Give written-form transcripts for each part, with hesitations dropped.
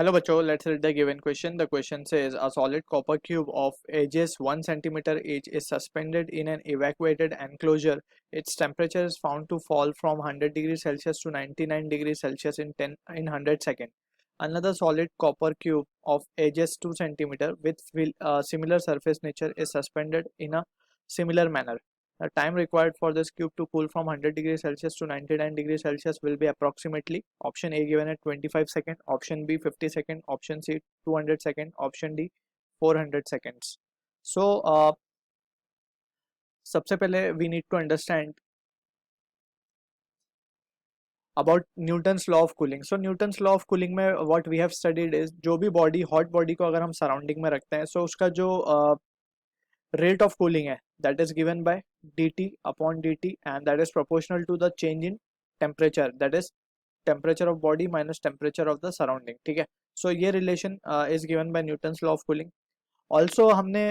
Hello बच्चों, let's read the given question. The question says a solid copper cube of edges 1 centimeter each is suspended in an evacuated enclosure. Its temperature is found to fall from 100 degrees Celsius to 99 degrees Celsius in 100 seconds. Another solid copper cube of edges 2 centimeter with similar surface nature is suspended in a similar manner. The time required for this cube to cool from 100 degrees Celsius to 99 degrees Celsius will be approximately option A given at 25 seconds, option B 50 seconds, option C 200 seconds, option D 400 seconds. So सबसे पहले we need to understand about Newton's law of cooling. So Newton's law of cooling में what we have studied is जो भी body hot body को अगर हम surrounding में रखते हैं so उसका जो rate of cooling है that is given by dt upon dt and that is proportional to the change in temperature, that is temperature of body minus temperature of the surrounding. ठीक है, so ये relation is given by Newton's law of cooling. Also हमने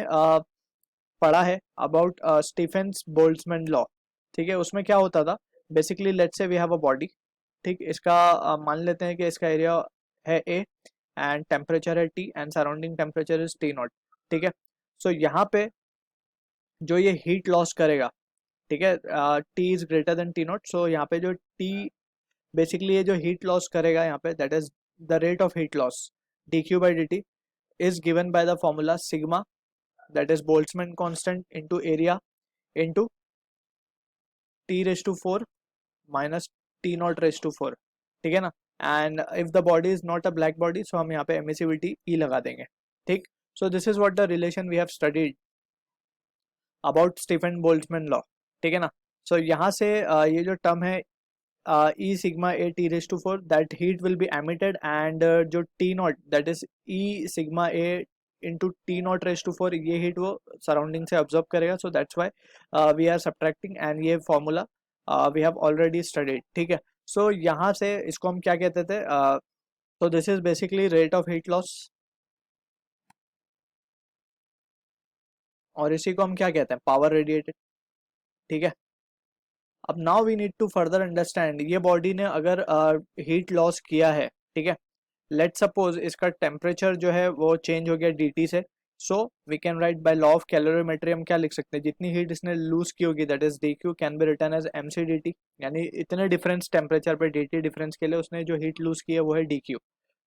पढ़ा है about Stephen's Boltzmann law. ठीक है, उसमें क्या होता था basically let's say we have a body. ठीक, इसका मान लेते हैं कि इसका एरिया है A and temperature है T and surrounding temperature is T naught. ठीक है, so यहाँ पे जो ये हीट लॉस करेगा, ठीक है, T is greater than T naught, so यहाँ पे जो टी बेसिकली ये जो हीट लॉस करेगा यहाँ पे that is the rate of heat loss D Q by D T is given by the formula sigma that is Boltzmann constant into area into T raise to 4 minus T not raise to 4. ठीक है ना, and if the body is not a black body so हम यहाँ पे emissivity E लगा देंगे. ठीक, so this is what the relation we have studied about Stefan Boltzmann law. ठीक है ना, सो यहाँ से ये जो टर्म है e sigma A T raise to 4 that heat will be emitted and जो T not that is e sigma A into T not raise to 4 ये हीट वो सराउंडिंग से ऑब्जर्व करेगा. So that's why we are subtracting and ये formula we have already studied. ठीक है, सो यहाँ से इसको हम क्या कहते थे, तो this is basically rate of heat loss और इसी को हम क्या कहते हैं, पावर रेडिएटेड. ठीक है, अब now we need to further understand ये बॉडी ने अगर हीट लॉस किया है, ठीक है, लेट सपोज इसका टेम्परेचर जो है वो चेंज हो गया dt से, so we can write by law of calorimetry हम क्या लिख सकते हैं, जितनी हीट इसने लूज की होगी that is dq can be written as mc dt, यानी इतने डिफरेंस टेम्परेचर पे dt डिफरेंस के लिए उसने जो हीट लूज की है वो है dq.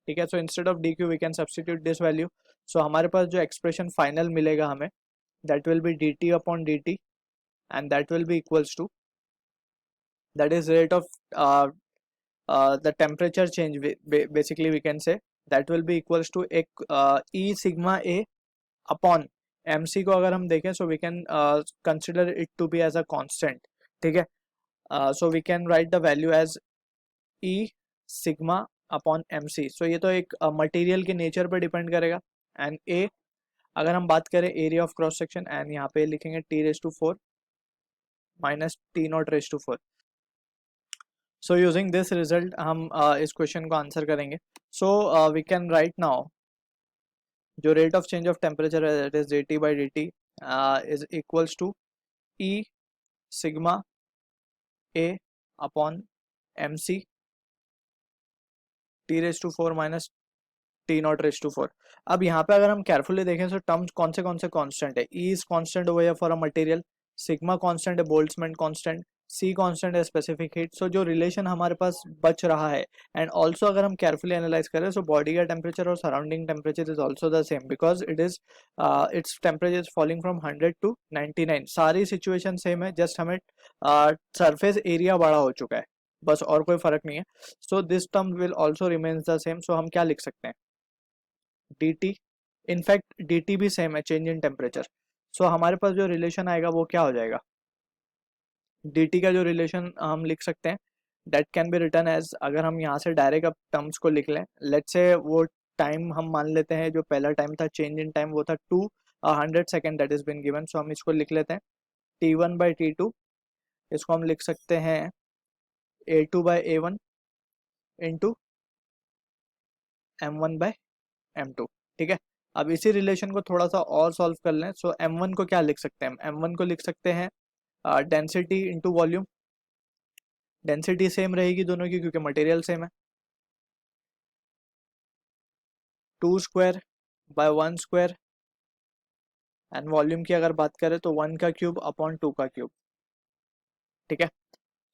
ठीक है, so instead of dq we can substitute this value. So हमारे पास जो एक्सप्रेशन फाइनल मिलेगा हमें that will be dt upon dt and that will be equals to that is rate of the temperature change basically we can say that will be equals to एक e sigma a upon mc को अगर हम देखें so we can consider it to be as a constant. ठीक है, so we can write the value as e sigma upon mc. so ये तो एक मटेरियल के नेचर पर डिपेंड करेगा एंड a अगर हम बात करें area of cross section and यहाँ पे लिखेंगे t raise to 4 minus T not raise to 4. So using this result हम इस क्वेश्चन को आंसर करेंगे. So we can write now जो rate of change of temperature है that is dt by dt is equals to e sigma a upon mc t raise to 4 minus T not raise to 4. अब यहाँ पे अगर हम carefully देखें तो terms कौन से कांस्टेंट है, e is constant over here for a material, sigma constant है बोल्ट्जमैन कांस्टेंट, सी कांस्टेंट है स्पेसिफिक हीट. सो जो रिलेशन हमारे पास बच रहा है एंड ऑल्सो अगर हम केयरफुली एनालाइज करें सो बॉडी का टेम्परेचर और surrounding temperature is also the same because it is its temperature is falling from 100 to 99. सारी सिचुएशन सेम है, जस्ट हमें सरफेस एरिया बड़ा हो चुका है बस, और कोई फर्क नहीं है. So this term will also remains the same. So हम क्या लिख सकते हैं dt, इनफैक्ट dt भी सेम है, चेंज इन टेम्परेचर. सो हमारे पास जो रिलेशन आएगा वो क्या हो जाएगा, dt का जो रिलेशन हम लिख सकते हैं that can be written as, अगर हम यहाँ से डायरेक्ट अब टर्म्स को लिख लें लेट्स से वो टाइम हम मान लेते हैं जो पहला टाइम था चेंज इन टाइम वो था 200 second that is been given. So हम इसको लिख लेते हैं t1 बाई t2, इसको हम लिख सकते हैं a2 by a1 into m1 by m2. ठीक है, अब इसी रिलेशन को थोड़ा सा और सॉल्व कर लें. सो m1 को क्या लिख सकते हैं, m1 को लिख सकते हैं density into volume. Density same रहेगी दोनों की क्योंकि मटेरियल सेम है. 2 square by 1 square, and volume की अगर बात करें तो 1 का क्यूब अपॉन 2 का क्यूब। ठीक है,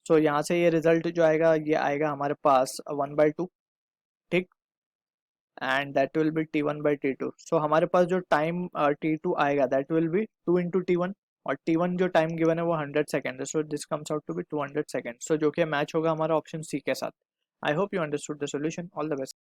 सो यहाँ से ये रिजल्ट जो आएगा ये आएगा हमारे पास 1/2। ठीक, and that will B T1/T2। सो हमारे पास जो टाइम T2 आएगा that will B 2 into T1, और T1 जो टाइम गिवन है वो 100 सेकेंड है, so this comes out to be 200 second. So जो कि मैच होगा हमारा ऑप्शन सी के साथ। I hope you understood the solution. All the best.